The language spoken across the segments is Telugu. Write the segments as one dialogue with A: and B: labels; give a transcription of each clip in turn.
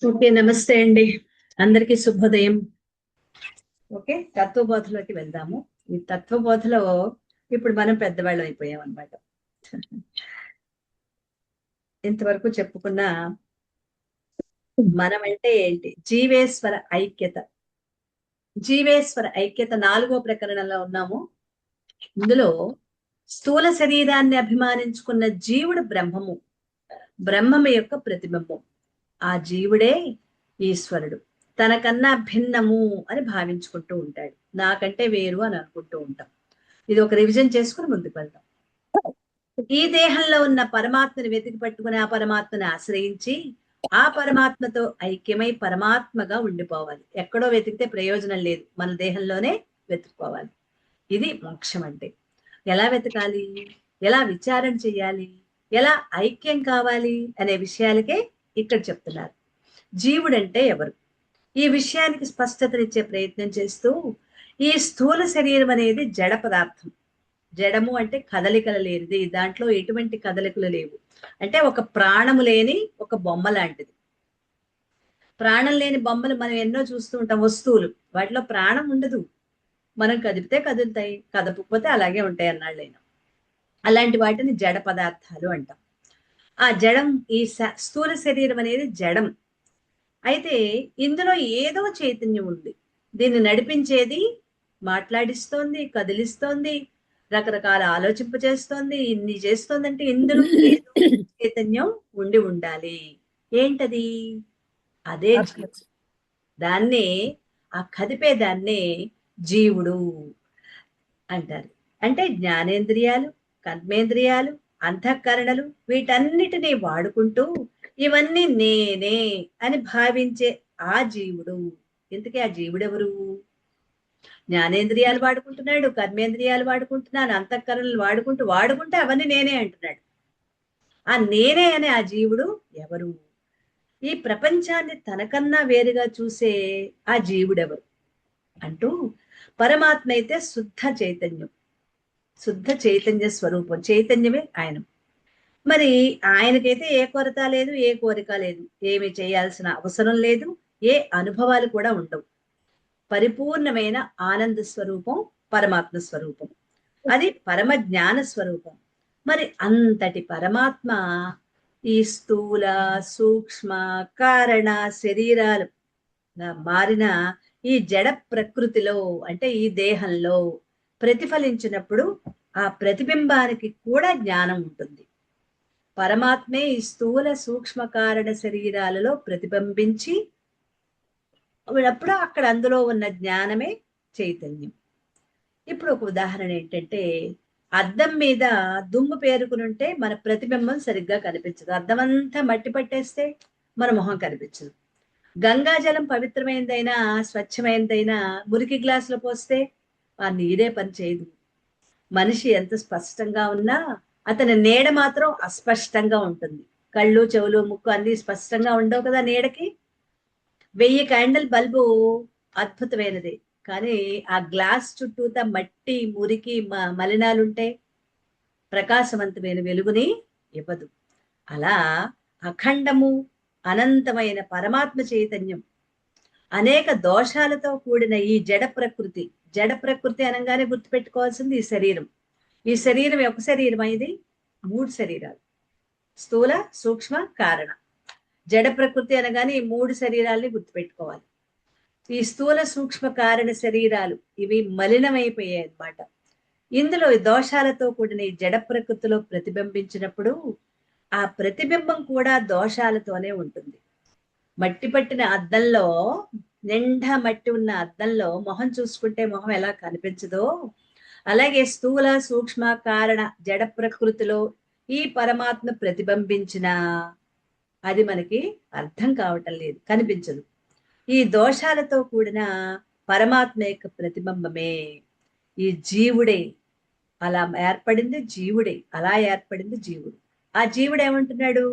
A: ఓకే, నమస్తే అండి. అందరికీ శుభోదయం. ఓకే, తత్వబోధలోకి వెళ్దాము. ఈ తత్వబోధలో ఇప్పుడు మనం పెద్దవాళ్ళం అయిపోయాం అనమాట. ఇంతవరకు చెప్పుకున్న మనం అంటే ఏంటి? జీవేశ్వర ఐక్యత. జీవేశ్వర ఐక్యత 4వ ప్రకరణంలో ఉన్నాము. ఇందులో స్థూల శరీరాన్ని అభిమానించుకున్న జీవుడు బ్రహ్మము, బ్రహ్మము యొక్క ప్రతిబింబం. ఆ జీవుడే ఈశ్వరుడు. తనకన్నా భిన్నము అని భావించుకుంటూ ఉంటాడు. నాకంటే వేరు అని అనుకుంటూ ఉంటాం. ఇది ఒక రివిజన్ చేసుకుని ముందుకు వెళ్దాం. ఈ దేహంలో ఉన్న పరమాత్మని వెతికి పట్టుకుని ఆ పరమాత్మని ఆశ్రయించి ఆ పరమాత్మతో ఐక్యమై పరమాత్మగా ఉండిపోవాలి. ఎక్కడో వెతికితే ప్రయోజనం లేదు, మన దేహంలోనే వెతుక్కోవాలి. ఇది మోక్షం అంటే. ఎలా వెతకాలి, ఎలా విచారణ చెయ్యాలి, ఎలా ఐక్యం కావాలి అనే విషయాలకే ఇక్కడ చెప్తున్నారు. జీవుడంటే ఎవరు? ఈ విషయానికి స్పష్టతనిచ్చే ప్రయత్నం చేస్తూ, ఈ స్థూల శరీరం అనేది జడ పదార్థం. జడము అంటే కదలికలు లేనిది, దాంట్లో ఎటువంటి కదలికలు లేవు. అంటే ఒక ప్రాణము లేని ఒక బొమ్మ లాంటిది. ప్రాణం లేని బొమ్మలు మనం ఎన్నో చూస్తూ ఉంటాం, వస్తువులు. వాటిలో ప్రాణం ఉండదు. మనం కదిపితే కదులుతాయి, కదపకపోతే అలాగే ఉంటాయి అన్నాళ్ళైనా. అలాంటి వాటిని జడ పదార్థాలు అంటాం. ఆ జడం, ఈ స్థూల శరీరం అనేది జడం. అయితే ఇందులో ఏదో చైతన్యం ఉంది. దీన్ని నడిపించేది, మాట్లాడిస్తోంది, కదిలిస్తోంది, రకరకాల ఆలోచింపజేస్తోంది, ఇన్ని చేస్తోందంటే ఇందులో ఏదో చైతన్యం ఉండి ఉండాలి. ఏంటది? అదే జీవుడు. దాన్నే, ఆ కదిపే దాన్నే జీవుడు అంటారు. అంటే జ్ఞానేంద్రియాలు, కర్మేంద్రియాలు, అంతఃకరణలు వీటన్నిటినీ వాడుకుంటూ ఇవన్నీ నేనే అని భావించే ఆ జీవుడు. ఇంతకీ ఆ జీవుడెవరు? జ్ఞానేంద్రియాలు వాడుకుంటున్నాడు, కర్మేంద్రియాలు వాడుకుంటున్నాడు, అంతఃకరణలు వాడుకుంటే అవన్నీ నేనే అంటున్నాడు. ఆ నేనే అనే ఆ జీవుడు ఎవరు? ఈ ప్రపంచాన్ని తనకన్నా వేరుగా చూసే ఆ జీవుడెవరు అంటూ, పరమాత్మ అయితే శుద్ధ చైతన్యం, శుద్ధ చైతన్య స్వరూపం, చైతన్యమే ఆయన. మరి ఆయనకైతే ఏ కొరత లేదు, ఏ కోరిక లేదు, ఏమి చేయాల్సిన అవసరం లేదు, ఏ అనుభవాలు కూడా ఉండవు. పరిపూర్ణమైన ఆనంద స్వరూపం పరమాత్మ స్వరూపం. అది పరమ జ్ఞాన స్వరూపం. మరి అంతటి పరమాత్మ ఈ స్థూల, సూక్ష్మ, కారణ శరీరాలు మారిన ఈ జడ ప్రకృతిలో, అంటే ఈ దేహంలో ప్రతిఫలించినప్పుడు ఆ ప్రతిబింబానికి కూడా జ్ఞానం ఉంటుంది. పరమాత్మే ఈ స్థూల, సూక్ష్మ, కారణ శరీరాలలో ప్రతిబింబించి అప్పుడు అక్కడ అందులో ఉన్న జ్ఞానమే చైతన్యం. ఇప్పుడు ఒక ఉదాహరణ ఏంటంటే, అద్దం మీద దుమ్ము పేరుకునుంటే మన ప్రతిబింబం సరిగ్గా కనిపించదు. అద్దం అంతా మట్టి పట్టేస్తే మన మొహం కనిపించదు. గంగాజలం పవిత్రమైనదైనా, స్వచ్ఛమైనదైనా మురికి గ్లాసులో పోస్తే ఆ నీరే పని చేయదు. మనిషి ఎంత స్పష్టంగా ఉన్నా అతని నీడ మాత్రం అస్పష్టంగా ఉంటుంది. కళ్ళు, చెవులు, ముక్కు అన్ని స్పష్టంగా ఉండవు కదా నీడకి. 1000 క్యాండిల్ బల్బు అద్భుతమైనది, కానీ ఆ గ్లాస్ చుట్టూత మట్టి, మురికి, మలినాలుంటే ప్రకాశవంతమైన వెలుగుని ఇవ్వదు. అలా అఖండము, అనంతమైన పరమాత్మ చైతన్యం అనేక దోషాలతో కూడిన ఈ జడ ప్రకృతి. జడ ప్రకృతి అనగానే గుర్తుపెట్టుకోవాల్సింది ఈ శరీరం. ఈ శరీరం ఒక శరీరం, ఇది 3 శరీరాలు: స్థూల, సూక్ష్మ, కారణ. జడ ప్రకృతి అనగానే ఈ 3 శరీరాల్ని గుర్తుపెట్టుకోవాలి. ఈ స్థూల, సూక్ష్మ, కారణ శరీరాలు ఇవి మలినమైపోయాయి అన్నమాట. ఇందులో దోషాలతో కూడిన ఈ జడ ప్రకృతిలో ప్రతిబింబించినప్పుడు ఆ ప్రతిబింబం కూడా దోషాలతోనే ఉంటుంది. మట్టి పట్టిన అద్దంలో, నిండా మట్టి ఉన్న అద్దంలో మొహం చూసుకుంటే మొహం ఎలా కనిపించదో, అలాగే స్థూల, సూక్ష్మ, కారణ జడ ప్రకృతిలో ఈ పరమాత్మ ప్రతిబింబించిన అది మనకి అర్థం కావటం లేదు, కనిపించదు. ఈ దోషాలతో కూడిన పరమాత్మ యొక్క ప్రతిబింబమే ఈ జీవుడే. అలా ఏర్పడింది జీవుడే, అలా ఏర్పడింది జీవుడు. ఆ జీవుడు ఏమంటున్నాడు?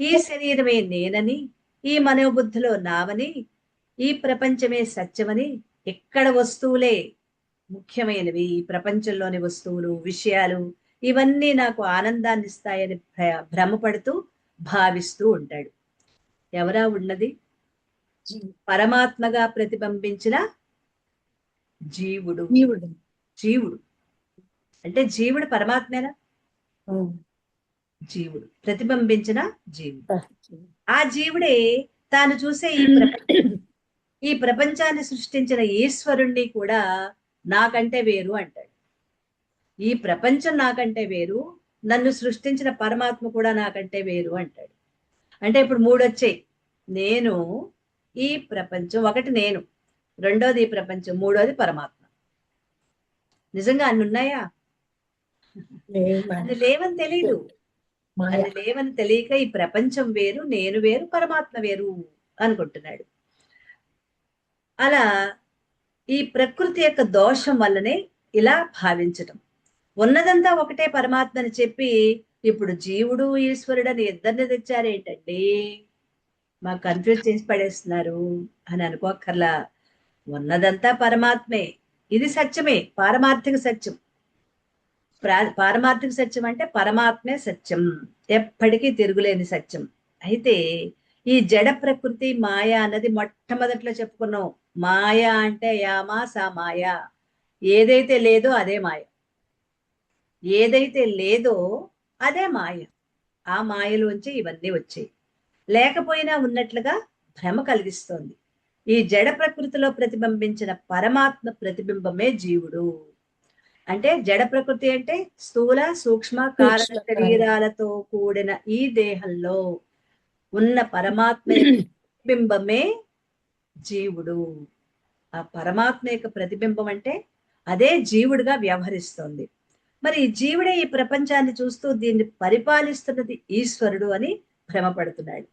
A: ఈ శరీరమే నేనని, ఈ మనోబుద్ధిలో నావని, ఈ ప్రపంచమే సత్యమని, ఎక్కడ వస్తువులే ముఖ్యమైనవి, ఈ ప్రపంచంలోని వస్తువులు, విషయాలు ఇవన్నీ నాకు ఆనందాన్ని ఇస్తాయని భ్రమపడుతూ భావిస్తూ ఉంటాడు. ఎవరా ఉన్నది? పరమాత్మగా ప్రతిబింబించిన జీవుడు. జీవుడు అంటే జీవుడు పరమాత్మేనా? జీవుడు ప్రతిబింబించిన జీవుడు. ఆ జీవుడే తాను చూసే ఈ ప్రపంచాన్ని సృష్టించిన ఈశ్వరుణ్ణి కూడా నాకంటే వేరు అంటాడు. ఈ ప్రపంచం నాకంటే వేరు, నన్ను సృష్టించిన పరమాత్మ కూడా నాకంటే వేరు అంటాడు. అంటే ఇప్పుడు మూడు వచ్చాయి. నేను, ఈ ప్రపంచం, ఒకటి నేను, రెండోది ఈ ప్రపంచం, మూడోది పరమాత్మ. నిజంగా అన్ని ఉన్నాయా? అన్ని లేవని తెలీదు. అన్ని లేవని తెలియక ఈ ప్రపంచం వేరు, నేను వేరు, పరమాత్మ వేరు అనుకుంటున్నాడు. అలా ఈ ప్రకృతి యొక్క దోషం వల్లనే ఇలా భావించటం. ఉన్నదంతా ఒకటే పరమాత్మ అని చెప్పి ఇప్పుడు జీవుడు ఈశ్వరుడు అని ఇద్దరిని తెచ్చారేంటండి, మాకు కన్ఫ్యూజ్ చేసి పడేస్తున్నారు అని అనుకోకర్లా. ఉన్నదంతా పరమాత్మే. ఇది సత్యమే, పారమార్థిక సత్యం. పారమార్థిక సత్యం అంటే పరమాత్మే సత్యం, ఎప్పటికీ తిరుగులేని సత్యం. అయితే ఈ జడ ప్రకృతి మాయ అన్నది మొట్టమొదట్లో చెప్పుకున్నాం. మాయ అంటే యామా సా మాయ, ఏదైతే లేదో అదే మాయ, ఏదైతే లేదో అదే మాయ. ఆ మాయలోంచి ఇవన్నీ వచ్చాయి. లేకపోయినా ఉన్నట్లుగా భ్రమ కలిగిస్తోంది. ఈ జడ ప్రకృతిలో ప్రతిబింబించిన పరమాత్మ ప్రతిబింబమే జీవుడు. అంటే జడ ప్రకృతి అంటే స్థూల సూక్ష్మ కారణ శరీరాలతో కూడిన ఈ దేహంలో ఉన్న పరమాత్మ ప్రతిబింబమే జీవుడు. ఆ పరమాత్మ యొక్క ప్రతిబింబం అంటే అదే జీవుడుగా వ్యవహరిస్తోంది. మరి ఈ జీవుడే ఈ ప్రపంచాన్ని చూస్తూ దీన్ని పరిపాలిస్తున్నది ఈశ్వరుడు అని భ్రమపడుతున్నాడు.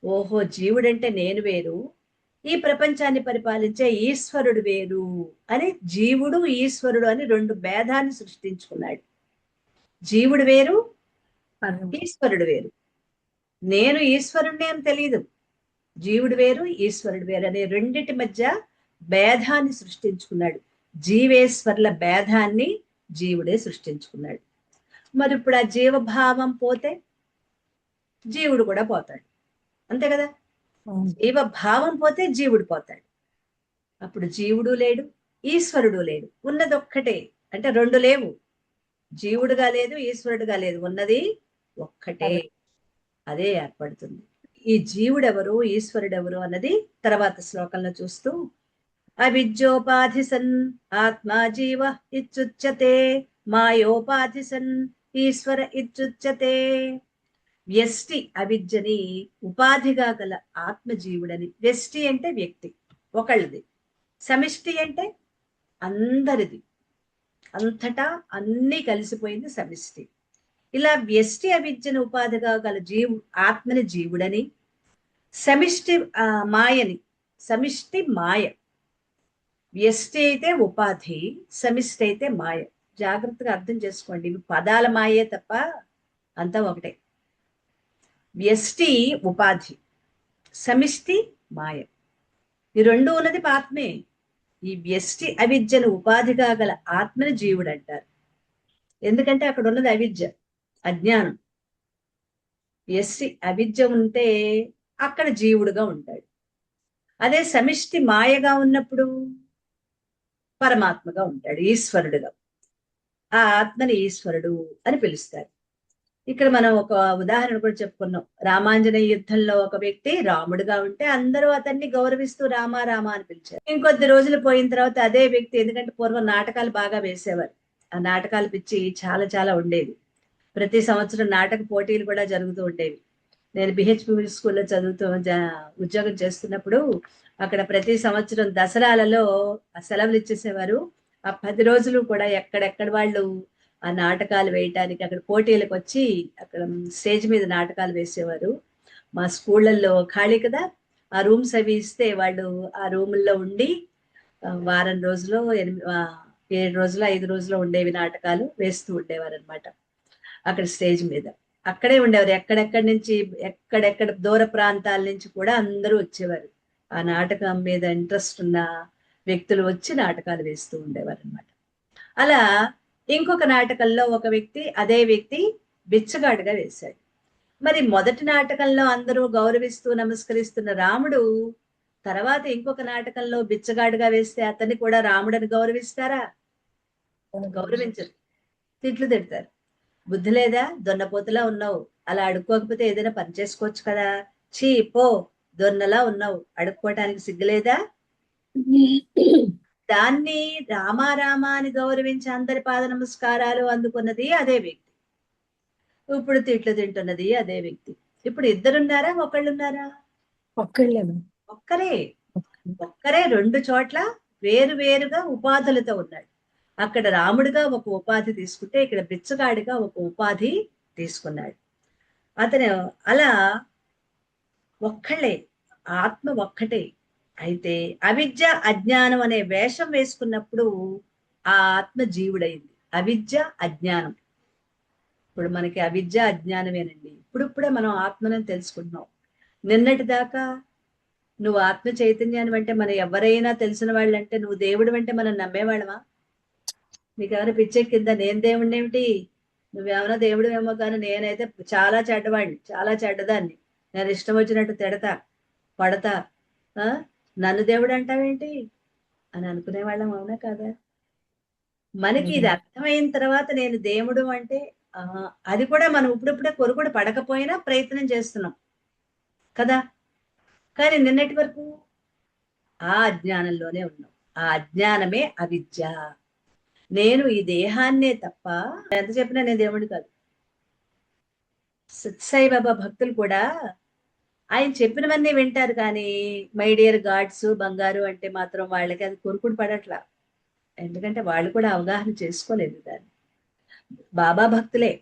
A: ఓహో, జీవుడంటే నేను వేరు, ఈ ప్రపంచాన్ని పరిపాలించే ఈశ్వరుడు వేరు అని జీవుడు ఈశ్వరుడు అని రెండు భేదాన్ని సృష్టించుకున్నాడు. జీవుడు వేరు, ఈశ్వరుడు వేరు. నేను ఈశ్వరుణ్ణి అని తెలియదు, జీవుడు వేరు ఈశ్వరుడు వేరు అనే రెండిటి మధ్య భేదాన్ని సృష్టించుకున్నాడు. జీవేశ్వరుల భేదాన్ని జీవుడే సృష్టించుకున్నాడు. మరి ఇప్పుడు ఆ జీవభావం పోతే జీవుడు కూడా పోతాడు, అంతే కదా? జీవభావం పోతే జీవుడు పోతాడు. అప్పుడు జీవుడు లేడు, ఈశ్వరుడు లేడు, ఉన్నది ఒక్కటే. అంటే రెండు లేవు, జీవుడుగా లేదు, ఈశ్వరుడుగా లేదు, ఉన్నది ఒక్కటే. అదే ఏర్పడుతుంది. ఈ జీవుడెవరు, ఈశ్వరుడెవరు అన్నది తర్వాత శ్లోకంలో చూస్తూ, అవిద్యోపాధి సన్ ఆత్మా జీవ ఇత్యుచ్యతే, మాయోపాధి సన్ ఈశ్వర ఇత్యుచ్యతే. వ్యష్టి అవిద్యని ఉపాధిగా గల ఆత్మజీవుడని. వ్యష్టి అంటే వ్యక్తి, ఒకళ్ళది. సమిష్టి అంటే అందరిది, అంతటా అన్నీ కలిసిపోయింది సమిష్టి. ఇలా వ్యష్టి అవిద్యను ఉపాధిగా గల ఆత్మని జీవుడని, సమిష్టి మాయని, సమిష్టి మాయ. వ్యష్టి అయితే ఉపాధి, సమిష్టి అయితే మాయ. జాగ్రత్తగా అర్థం చేసుకోండి, ఇవి పదాల మాయే తప్ప అంతా ఒకటే. వ్యష్టి ఉపాధి, సమిష్టి మాయ, ఈ రెండు ఉన్నది ఆత్మే. ఈ వ్యష్టి అవిద్యను ఉపాధిగా గల ఆత్మని జీవుడు అంటారు. ఎందుకంటే అక్కడ ఉన్నది అవిద్య, అజ్ఞానం. వ్యష్టి అవిద్య ఉంటే అక్కడ జీవుడుగా ఉంటాడు. అదే సమిష్టి మాయగా ఉన్నప్పుడు పరమాత్మగా ఉంటాడు, ఈశ్వరుడుగా. ఆ ఆత్మని ఈశ్వరుడు అని పిలుస్తారు. ఇక్కడ మనం ఒక ఉదాహరణ కూడా చెప్పుకున్నాం. రామాంజనేయ యుద్ధంలో ఒక వ్యక్తి రాముడుగా ఉంటే అందరూ అతన్ని గౌరవిస్తూ రామ రామ అని పిలిచారు. ఇంకొద్ది రోజులు పోయిన తర్వాత అదే వ్యక్తి, ఎందుకంటే పూర్వం నాటకాలు బాగా వేసేవారు, ఆ నాటకాలు పిచ్చి చాలా చాలా ఉండేది. ప్రతి సంవత్సరం నాటక పోటీలు కూడా జరుగుతూ ఉండేవి. నేను బిహెచ్పి స్కూల్లో ఉద్యోగం చేస్తున్నప్పుడు అక్కడ ప్రతి సంవత్సరం దసరాలలో సెలవులు ఇచ్చేసేవారు. ఆ 10 రోజులు కూడా ఎక్కడెక్కడ వాళ్ళు ఆ నాటకాలు వేయటానికి అక్కడ పోటీలకు వచ్చి అక్కడ స్టేజ్ మీద నాటకాలు వేసేవారు. మా స్కూళ్ళల్లో ఖాళీ కదా, ఆ రూమ్స్ అవి ఇస్తే వాళ్ళు ఆ రూముల్లో ఉండి వారం రోజులు 7 రోజులు 5 రోజులు ఉండేవి నాటకాలు వేస్తూ ఉండేవారు అనమాట. అక్కడ స్టేజ్ మీద అక్కడే ఉండేవారు. ఎక్కడెక్కడి నుంచి, ఎక్కడెక్కడ దూర ప్రాంతాల నుంచి కూడా అందరూ వచ్చేవారు. ఆ నాటకం మీద ఇంట్రెస్ట్ ఉన్న వ్యక్తులు వచ్చి నాటకాలు వేస్తూ ఉండేవారు అనమాట. అలా ఇంకొక నాటకంలో ఒక వ్యక్తి, అదే వ్యక్తి బిచ్చగాడుగా వేశాడు. మరి మొదటి నాటకంలో అందరూ గౌరవిస్తూ నమస్కరిస్తున్న రాముడు తర్వాత ఇంకొక నాటకంలో బిచ్చగాడుగా వేస్తే అతన్ని కూడా రాముడని గౌరవిస్తారా? గౌరవించరు, తిట్లు తిడతారు. బుద్ధి లేదా, దొన్నపోతులా ఉన్నావు, అలా అడుక్కోకపోతే ఏదైనా పని చేసుకోవచ్చు కదా, చీ పో, దొన్నలా ఉన్నావు, అడుక్కోవటానికి సిగ్గులేదా? దాన్ని రామారామా అని గౌరవించి అందరి పాద నమస్కారాలు అందుకున్నది అదే వ్యక్తి. ఇప్పుడు తిట్లు తింటున్నది అదే వ్యక్తి. ఇప్పుడు ఇద్దరున్నారా, ఒకళ్ళున్నారా?
B: ఒక్కళ్ళే.
A: ఒక్కరే. ఒక్కరే రెండు చోట్ల వేరు వేరుగా ఉపాధులతో ఉన్నాడు. అక్కడ రాముడిగా ఒక ఉపాధి తీసుకుంటే ఇక్కడ బిచ్చగాడిగా ఒక ఉపాధి తీసుకున్నాడు. అతను అలా ఒక్కళ్ళే, ఆత్మ ఒక్కటే. అయితే అవిద్య అజ్ఞానం అనే వేషం వేసుకున్నప్పుడు ఆ ఆత్మ జీవుడైంది. అవిద్య అజ్ఞానం. ఇప్పుడు మనకి అవిద్య అజ్ఞానమేనండి. ఇప్పుడిప్పుడే మనం ఆత్మను తెలుసుకుంటున్నాం. నిన్నటి దాకా నువ్వు ఆత్మ చైతన్యాన్ని అంటే మనం ఎవరైనా తెలిసిన వాళ్ళు అంటే నువ్వు దేవుడు అంటే మనం నమ్మేవాళ్ళమా? నీకేమైనా పిచ్చెక్కిందా? నేను దేవుడిని ఏమిటి, నువ్వేమైనా దేవుడు ఏమో, కానీ నేనైతే చాలా చెడ్డవాడిని, చాలా చెడ్డదాన్ని, నేను ఇష్టం వచ్చినట్టు తిడతా, పడతా, నన్ను దేవుడు అంటావేంటి అని అనుకునేవాళ్ళం, అవునా కాదా? మనకి ఇది అర్థమైన తర్వాత నేను దేవుడు అంటే అది కూడా మనం ఇప్పుడిప్పుడే కొరుకుడు పడకపోయినా ప్రయత్నం చేస్తున్నాం కదా. కానీ నిన్నటి వరకు ఆ అజ్ఞానంలోనే ఉన్నాం. ఆ అజ్ఞానమే అవిద్య. నేను ఈ దేహాన్నే తప్ప, ఎంత చెప్పినా నేను దేవుడు కాదు. సత్సాయి బాబా భక్తులు కూడా ఆయన చెప్పినవన్నీ వింటారు, కానీ మై డియర్ గాడ్స్ బంగారు అంటే మాత్రం వాళ్ళకి అది కొరుకుడు పడట్లా. ఎందుకంటే వాళ్ళు కూడా అవగాహన చేసుకోలేదు దాన్ని. బాబా భక్తులే,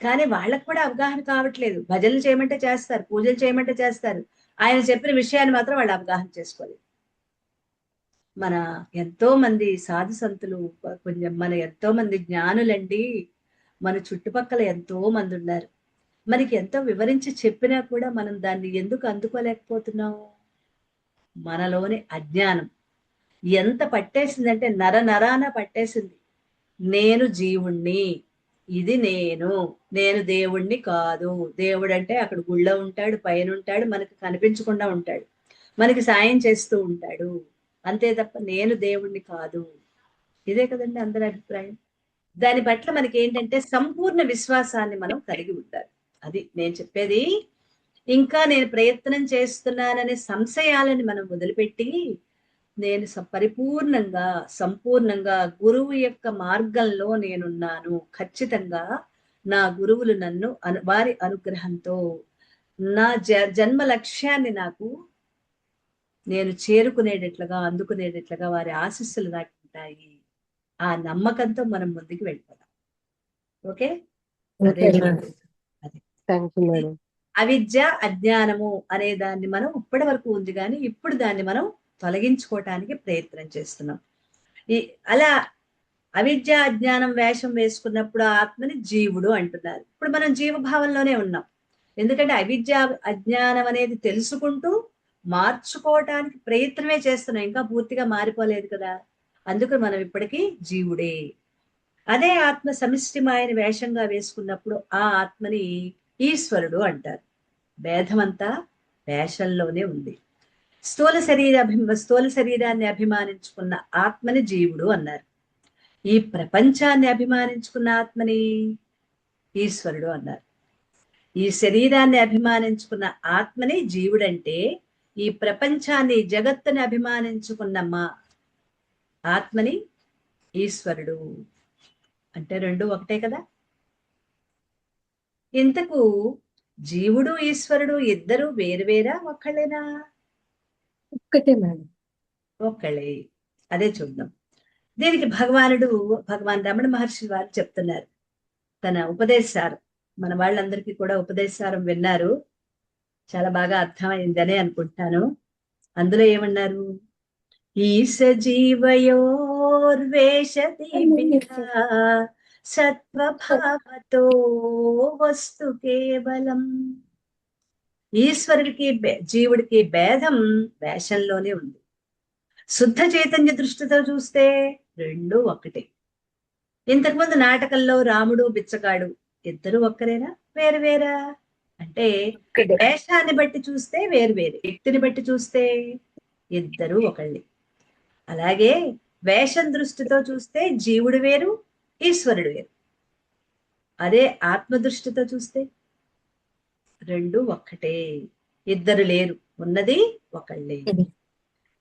A: కానీ వాళ్ళకు కూడా అవగాహన కావట్లేదు. భజనలు చేయమంటే చేస్తారు, పూజలు చేయమంటే చేస్తారు, ఆయన చెప్పిన విషయాన్ని మాత్రం వాళ్ళు అవగాహన చేసుకోలేదు. మన ఎంతో మంది సాధు సంతులు, కొంచెం మన ఎంతో మంది జ్ఞానులండి మన చుట్టుపక్కల ఎంతో మంది ఉన్నారు. మనకి ఎంతో వివరించి చెప్పినా కూడా మనం దాన్ని ఎందుకు అందుకోలేకపోతున్నాం? మనలోని అజ్ఞానం ఎంత పట్టేసిందంటే నర నరాన పట్టేసింది. నేను జీవుణ్ణి, ఇది నేను, నేను దేవుణ్ణి కాదు. దేవుడు అంటే అక్కడ గుళ్ళో ఉంటాడు, పైన ఉంటాడు, మనకు కనిపించకుండా ఉంటాడు, మనకి సాయం చేస్తూ ఉంటాడు, అంతే తప్ప నేను దేవుణ్ణి కాదు. ఇదే కదండి అందరి అభిప్రాయం. దాని పట్ల మనకి ఏంటంటే సంపూర్ణ విశ్వాసాన్ని మనం కలిగి ఉండాలి. అది నేను చెప్పేది. ఇంకా నేను ప్రయత్నం చేస్తున్నాననే సంశయాలని మనం వదిలిపెట్టి, నేను పరిపూర్ణంగా సంపూర్ణంగా గురువు యొక్క మార్గంలో నేనున్నాను, ఖచ్చితంగా నా గురువులు నన్ను వారి అనుగ్రహంతో నా జన్మ లక్ష్యాన్ని నాకు నేను చేరుకునేటట్లుగా, అందుకునేటట్లుగా వారి ఆశీస్సులు నాకు ఉంటాయి. ఆ నమ్మకంతో మనం ముందుకు వెళ్ళిపోదాం. ఓకే, అదే అవిద్య అజ్ఞానము అనే దాన్ని మనం ఇప్పటి వరకు ఉంది, కానీ ఇప్పుడు దాన్ని మనం తొలగించుకోవటానికి ప్రయత్నం చేస్తున్నాం. అలా అవిద్య అజ్ఞానం వేషం వేసుకున్నప్పుడు ఆత్మని జీవుడు అంటున్నారు. ఇప్పుడు మనం జీవభావంలోనే ఉన్నాం. ఎందుకంటే అవిద్య అజ్ఞానం అనేది తెలుసుకుంటూ మార్చుకోవటానికి ప్రయత్నమే చేస్తున్నాం, ఇంకా పూర్తిగా మారిపోలేదు కదా. అందుకు మనం ఇప్పటికీ జీవుడే. అదే ఆత్మ సమిష్టి మాయని వేషంగా వేసుకున్నప్పుడు ఆ ఆత్మని ఈశ్వరుడు అంటారు. భేదమంతా వేషంలోనే ఉంది. స్థూల శరీరాన్ని అభిమానించుకున్న ఆత్మని జీవుడు అన్నారు. ఈ ప్రపంచాన్ని అభిమానించుకున్న ఆత్మని ఈశ్వరుడు అన్నారు. ఈ శరీరాన్ని అభిమానించుకున్న ఆత్మని జీవుడంటే, ఈ ప్రపంచాన్ని జగత్తుని అభిమానించుకున్న మా ఆత్మని ఈశ్వరుడు అంటే రెండు ఒకటే కదా. ఇంతకు జీవుడు ఈశ్వరుడు ఇద్దరు వేరువేరా, ఒక్కళ్ళేనా?
B: ఒక్కటే మేడం,
A: ఒక్కళ్ళే. అదే చూద్దాం. దీనికి భగవాన్ రమణ మహర్షి వారు చెప్తున్నారు తన ఉపదేశారు. మన వాళ్ళందరికీ కూడా ఉపదేశారం విన్నారు, చాలా బాగా అర్థమైందనే అనుకుంటాను. అందులో ఏమన్నారు? ఈశ జీవయోర్వేషతి సత్వభావతో వస్తు కేవలం. ఈశ్వరుడికి జీవుడికి భేదం వేషంలోనే ఉంది. శుద్ధ చైతన్య దృష్టితో చూస్తే రెండు ఒకటే. ఇంతకుముందు నాటకంలో రాముడు బిచ్చగాడు ఇద్దరు ఒక్కరేనా, వేరు వేరా? అంటే వేషాన్ని బట్టి చూస్తే వేరు వేరు, వ్యక్తిని బట్టి చూస్తే ఇద్దరు ఒకళ్ళే. అలాగే వేషం దృష్టితో చూస్తే జీవుడు వేరు, ఈశ్వరుడు వేరు. అదే ఆత్మ దృష్టితో చూస్తే రెండు ఒక్కటే, ఇద్దరు లేరు, ఉన్నది ఒకళ్ళే.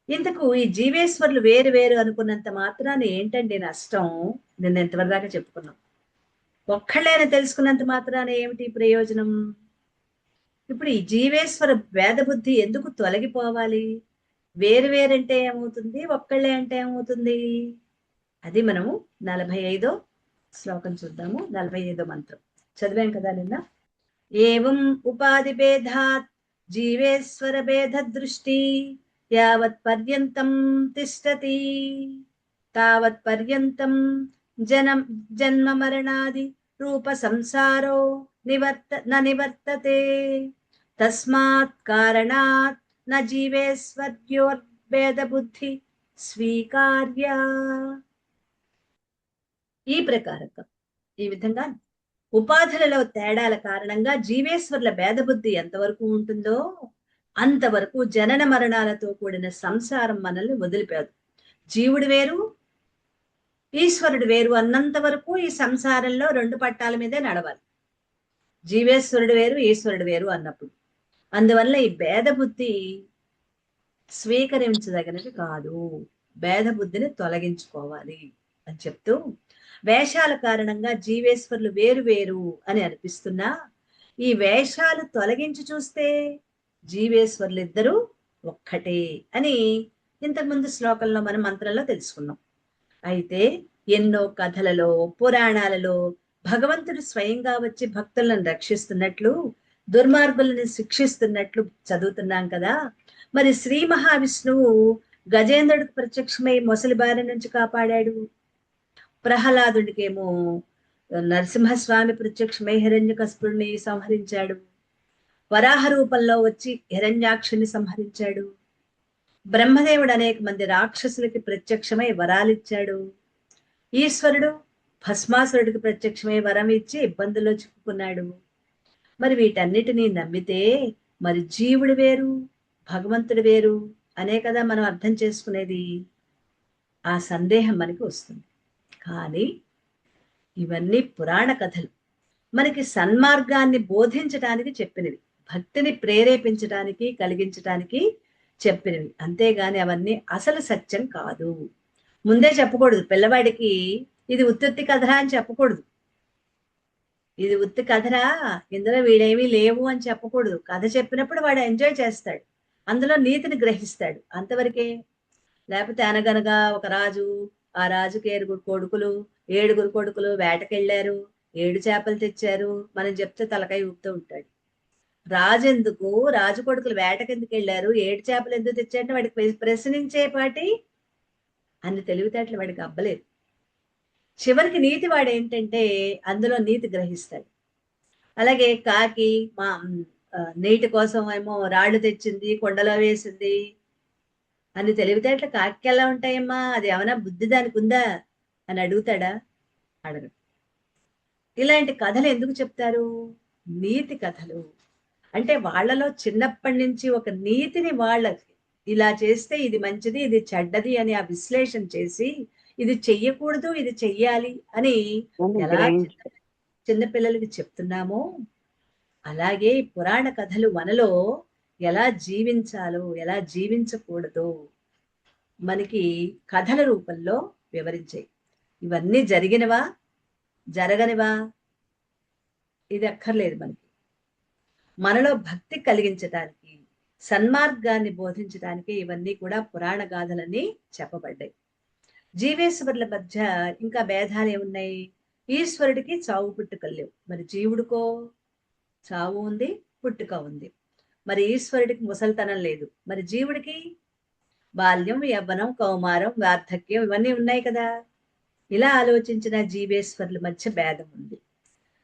A: ఇంతకు ఈ జీవేశ్వరులు వేరు వేరు అనుకున్నంత మాత్రాన ఏంటండి నష్టం? నిన్న ఎంతవరకు దాకా చెప్పుకున్నాం. ఒక్కళ్ళైనా తెలుసుకున్నంత మాత్రాన ఏమిటి ప్రయోజనం? ఇప్పుడు ఈ జీవేశ్వర భేద బుద్ధి ఎందుకు తొలగిపోవాలి? వేరు వేరంటే ఏమవుతుంది, ఒక్కళ్ళే అంటే ఏమవుతుంది? అది మనము 45వ శ్లోకం చూద్దాము. 45వ మంత్రం చదివాం కదా నిన్న. ఏవం ఉపాధి భేదాత్ జీవేశ్వర భేద దృష్టి యావత్ పర్యంతం తిష్టతి తావత్ పర్యంతం జన్మ మరణాది రూప సంసారో నివర్తతే. తస్మాత్ కారణాత్ న జీవేశ్వర్యోర్భేద బుద్ధి స్వీకార్య. ఈ ప్రకారంగా ఈ విధంగా ఉపాధులలో తేడాల కారణంగా జీవేశ్వరుల భేదబుద్ధి ఎంతవరకు ఉంటుందో అంతవరకు జనన మరణాలతో కూడిన సంసారం మనల్ని వదిలిపోదు. జీవుడు వేరు, ఈశ్వరుడు వేరు అన్నంత వరకు ఈ సంసారంలో రెండు పట్టాల మీదే నడవాలి. జీవేశ్వరుడు వేరు, ఈశ్వరుడు వేరు అన్నప్పుడు. అందువల్ల ఈ భేద బుద్ధి స్వీకరించదగినది కాదు, భేద బుద్ధిని తొలగించుకోవాలి అని చెప్తూ, వేషాల కారణంగా జీవేశ్వరులు వేరు వేరు అని అనిపిస్తున్నా ఈ వేషాలు తొలగించి చూస్తే జీవేశ్వరులు ఇద్దరు ఒక్కటే అని ఇంతకుముందు శ్లోకంలో మనం మంత్రంలో తెలుసుకున్నాం. అయితే ఎన్నో కథలలో, పురాణాలలో భగవంతుడు స్వయంగా వచ్చి భక్తులను రక్షిస్తున్నట్లు, దుర్మార్గులను శిక్షిస్తున్నట్లు చదువుతున్నాం కదా. మరి శ్రీ మహావిష్ణువు గజేంద్రుడికి ప్రత్యక్షమై మొసలి బారి నుంచి కాపాడాడు. ప్రహ్లాదుడికేమో నరసింహస్వామి ప్రత్యక్షమై హిరణ్యకశిపుడిని సంహరించాడు. వరాహ రూపంలో వచ్చి హిరణ్యాక్షుని సంహరించాడు. బ్రహ్మదేవుడు అనేక మంది రాక్షసులకి ప్రత్యక్షమై వరాలిచ్చాడు. ఈశ్వరుడు భస్మాసురుడికి ప్రత్యక్షమై వరం ఇచ్చి ఇబ్బందుల్లో చిక్కుకున్నాడు. మరి వీటన్నిటినీ నమ్మితే మరి జీవుడు వేరు, భగవంతుడు వేరు అనే కదా మనం అర్థం చేసుకునేది. ఆ సందేహం మనకి వస్తుంది. కానీ ఇవన్నీ పురాణ కథలు, మనకి సన్మార్గాన్ని బోధించడానికి చెప్పినవి, భక్తిని ప్రేరేపించడానికి, కలిగించడానికి చెప్పినవి. అంతేగాని అవన్నీ అసలు సత్యం కాదు. ముందే చెప్పకూడదు పిల్లవాడికి, ఇది ఉత్తుత్తి కథరా అని చెప్పకూడదు. ఇది ఉత్తి కథరా, ఇందులో వీడేమీ లేవు అని చెప్పకూడదు. కథ చెప్పినప్పుడు వాడు ఎంజాయ్ చేస్తాడు, అందులో నీతిని గ్రహిస్తాడు, అంతవరకే. లేకపోతే అనగనగా ఒక రాజు, ఆ రాజుకి 7 కొడుకులు వేటకెళ్లారు, 7 చేపలు తెచ్చారు, మనం చెప్తే తలకాయ ఊపుతూ ఉంటాడు. రాజు ఎందుకు, రాజు కొడుకులు వేటకెందుకు వెళ్ళారు, 7 చేపలు ఎందుకు తెచ్చారంటే వాడికి ప్రశ్నించేపాటి అన్ని తెలివితేటలు వాడికి అబ్బలేదు. చివరికి నీతి వాడు ఏంటంటే అందులో నీతి గ్రహిస్తాడు. అలాగే కాకి నీటి కోసం ఏమో రాళ్ళు తెచ్చింది, కొండలో వేసింది అని తెలివితేటలు కాకి ఎలా ఉంటాయమ్మా, అది ఏమైనా బుద్ధి దానికి ఉందా అని అడుగుతాడా? అడగడు. ఇలాంటి కథలు ఎందుకు చెప్తారు? నీతి కథలు. అంటే వాళ్ళలో చిన్నప్పటి నుంచి ఒక నీతిని వాళ్ళకి, ఇలా చేస్తే ఇది మంచిది, ఇది చెడ్డది అని ఆ విశ్లేషణ చేసి ఇది చెయ్యకూడదు, ఇది చెయ్యాలి అని ఎలా చిన్నపిల్లలకి చెప్తున్నామో అలాగే పురాణ కథలు మనలో ఎలా జీవించాలో, ఎలా జీవించకూడదో మనకి కథల రూపంలో వివరించాయి. ఇవన్నీ జరిగినవా, జరగనివా, ఇది అక్కర్లేదు. మనలో భక్తి కలిగించడానికి, సన్మార్గాన్ని బోధించడానికి ఇవన్నీ కూడా పురాణ గాథలన్నీ చెప్పబడ్డాయి. జీవేశ్వరుల మధ్య ఇంకా భేదాలు ఏమున్నాయి? ఈశ్వరుడికి చావు పుట్టుకలు లేవు, మరి జీవుడికో చావు ఉంది, పుట్టుక ఉంది. మరి ఈశ్వరుడికి ముసలితనం లేదు, మరి జీవుడికి బాల్యం, యవ్వనం, కౌమారం, వార్ధక్యం ఇవన్నీ ఉన్నాయి కదా. ఇలా ఆలోచించిన జీవేశ్వరుల మధ్య భేదం ఉంది.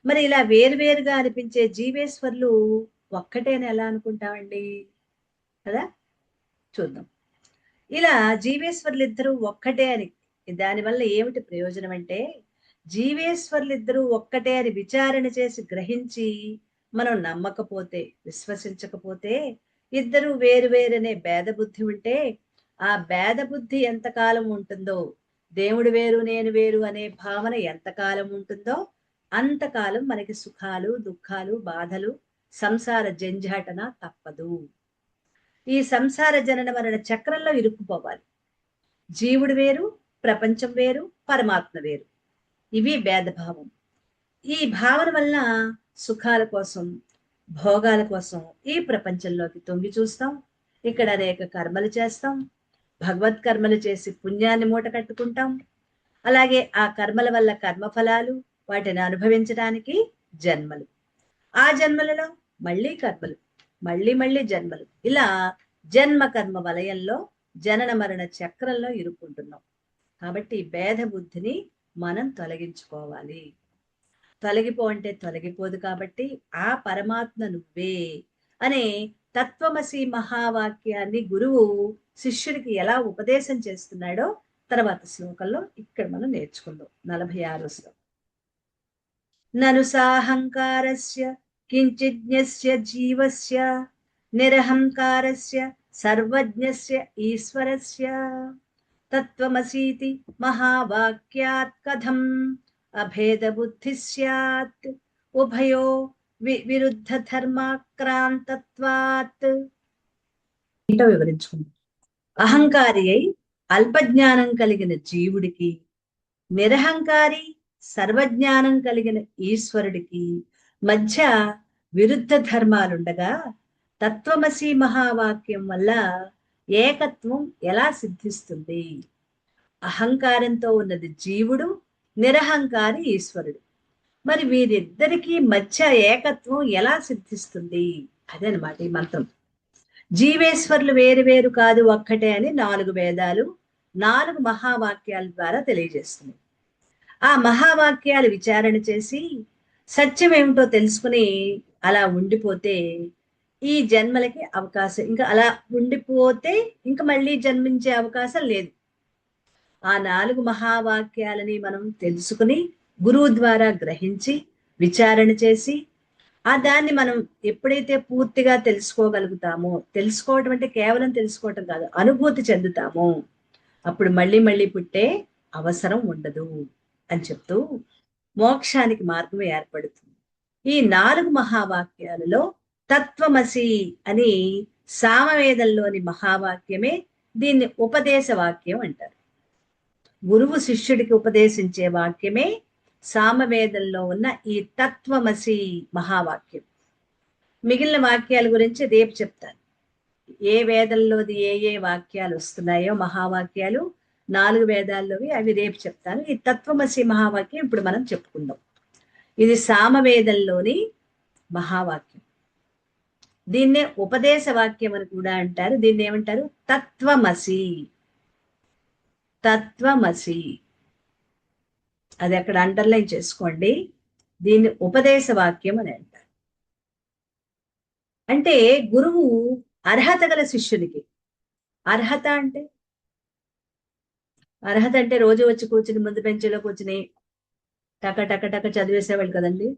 A: మరి ఇలా వేరువేరుగా అనిపించే జీవేశ్వరులు ఒక్కటే అని ఎలా అనుకుంటామండి కదా? చూద్దాం. ఇలా జీవేశ్వరులు ఇద్దరు ఒక్కటే అని, దానివల్ల ఏమిటి ప్రయోజనం అంటే, జీవేశ్వరులు ఇద్దరు ఒక్కటే అని విచారణ చేసి గ్రహించి మనం నమ్మకపోతే, విశ్వసించకపోతే, ఇద్దరు వేరు వేరనే భేద బుద్ధి ఉంటే ఆ భేద బుద్ధి ఎంతకాలం ఉంటుందో, దేవుడు వేరు నేను వేరు అనే భావన ఎంతకాలం ఉంటుందో అంతకాలం మనకి సుఖాలు, దుఃఖాలు, బాధలు, సంసార జంఝాటన తప్పదు. ఈ సంసార జనన మరణ చక్రంలో ఇరుక్కుపోవాలి. జీవుడు వేరు, ప్రపంచం వేరు, పరమాత్మ వేరు. ఇవి భేదభావం. ఈ భావన వల్ల సుఖాల కోసం, భోగాల కోసం ఈ ప్రపంచంలోకి తొంగి చూస్తాం. ఇక్కడ అనేక కర్మలు చేస్తాం. భగవత్ కర్మలు చేసి పుణ్యాన్ని మూట కట్టుకుంటాం. అలాగే ఆ కర్మల వల్ల కర్మఫలాలు, వాటిని అనుభవించడానికి జన్మలు, ఆ జన్మలలో మళ్ళీ కర్మలు, మళ్ళీ మళ్ళీ జన్మలు, ఇలా జన్మ కర్మ వలయంలో జనన మరణ చక్రంలో ఇరుక్కుంటున్నాం. కాబట్టి భేద బుద్ధిని మనం తొలగించుకోవాలి. తొలగిపో అంటే తొలగిపోదు. కాబట్టి ఆ పరమాత్మ నువ్వే అనే తత్వమసి మహావాక్యాన్ని గురువు శిష్యుడికి ఎలా ఉపదేశం చేస్తున్నాడో తర్వాత శ్లోకంలో ఇక్కడ మనం నేర్చుకుందాం. 46వ శ్లోకం. నను సాహంకారస్య కించిజ్ఞస్య జీవస్య నిరహంకారస్య సర్వజ్ఞస్య ఈశ్వరస్య తత్వమసీతి మహావాక్యాత్ కథం అభేద బుద్ధి స్యాత్ ఉభయో విరుద్ధ ధర్మాక్రాంతత్వాత్. ఏంటో వివరించుకుందాం. అహంకారి అయి అల్పజ్ఞానం కలిగిన జీవుడికి, నిరహంకారి సర్వజ్ఞానం కలిగిన ఈశ్వరుడికి మధ్య విరుద్ధ ధర్మాలుండగా తత్వమసి మహావాక్యం వల్ల ఏకత్వం ఎలా సిద్ధిస్తుంది? అహంకారంతో ఉన్నది జీవుడు, నిరహంకారి ఈశ్వరుడు. మరి వీరిద్దరికీ మధ్య ఏకత్వం ఎలా సిద్ధిస్తుంది? అదనమాట ఈ మంత్రం. జీవేశ్వరులు వేరు వేరు కాదు, ఒక్కటే అని 4 వేదాలు 4 మహావాక్యాల ద్వారా తెలియజేస్తుంది. ఆ మహావాక్యాలు విచారణ చేసి సత్యం ఏమిటో తెలుసుకుని అలా ఉండిపోతే ఈ జన్మలకి అవకాశం, ఇంకా అలా ఉండిపోతే ఇంకా మళ్ళీ జన్మించే అవకాశం లేదు. ఆ 4 మహావాక్యాలని మనం తెలుసుకుని గురువు ద్వారా గ్రహించి విచారణ చేసి ఆ దాన్ని మనం ఎప్పుడైతే పూర్తిగా తెలుసుకోగలుగుతామో, తెలుసుకోవటం అంటే కేవలం తెలుసుకోవటం కాదు, అనుభూతి చెందుతామో అప్పుడు మళ్ళీ మళ్ళీ పుట్టే అవసరం ఉండదు అని చెప్తూ మోక్షానికి మార్గం ఏర్పడుతుంది. ఈ 4 మహావాక్యాలలో తత్వమసి అని సామవేదంలోని మహావాక్యమే దీన్ని ఉపదేశ వాక్యం అంటారు. గురువు శిష్యుడికి ఉపదేశించే వాక్యమే సామవేదంలో ఉన్న ఈ తత్వమసి మహావాక్యం. మిగిలిన వాక్యాల గురించి రేపు చెప్తాను. ఏ వేదంలోది ఏ ఏ వాక్యాలు వస్తున్నాయో మహావాక్యాలు 4 వేదాల్లోవి అవి రేపు చెప్తాను. ఈ తత్వమసి మహావాక్యం ఇప్పుడు మనం చెప్పుకుందాం. ఇది సామవేదంలోని మహావాక్యం. దీన్నే ఉపదేశ వాక్యం అని కూడా అంటారు. దీన్ని ఏమంటారు? తత్వమసి. తత్వమసి అది అక్కడ అండర్లైన్ చేసుకోండి. దీన్ని ఉపదేశ వాక్యం అని అంటారు. అంటే గురువు అర్హత గల శిష్యునికి, అర్హత అంటే రోజు వచ్చి కూర్చుని ముందు బెంచ్లో కూర్చుని టక టక టక చదివేసేవాళ్ళు కదండి.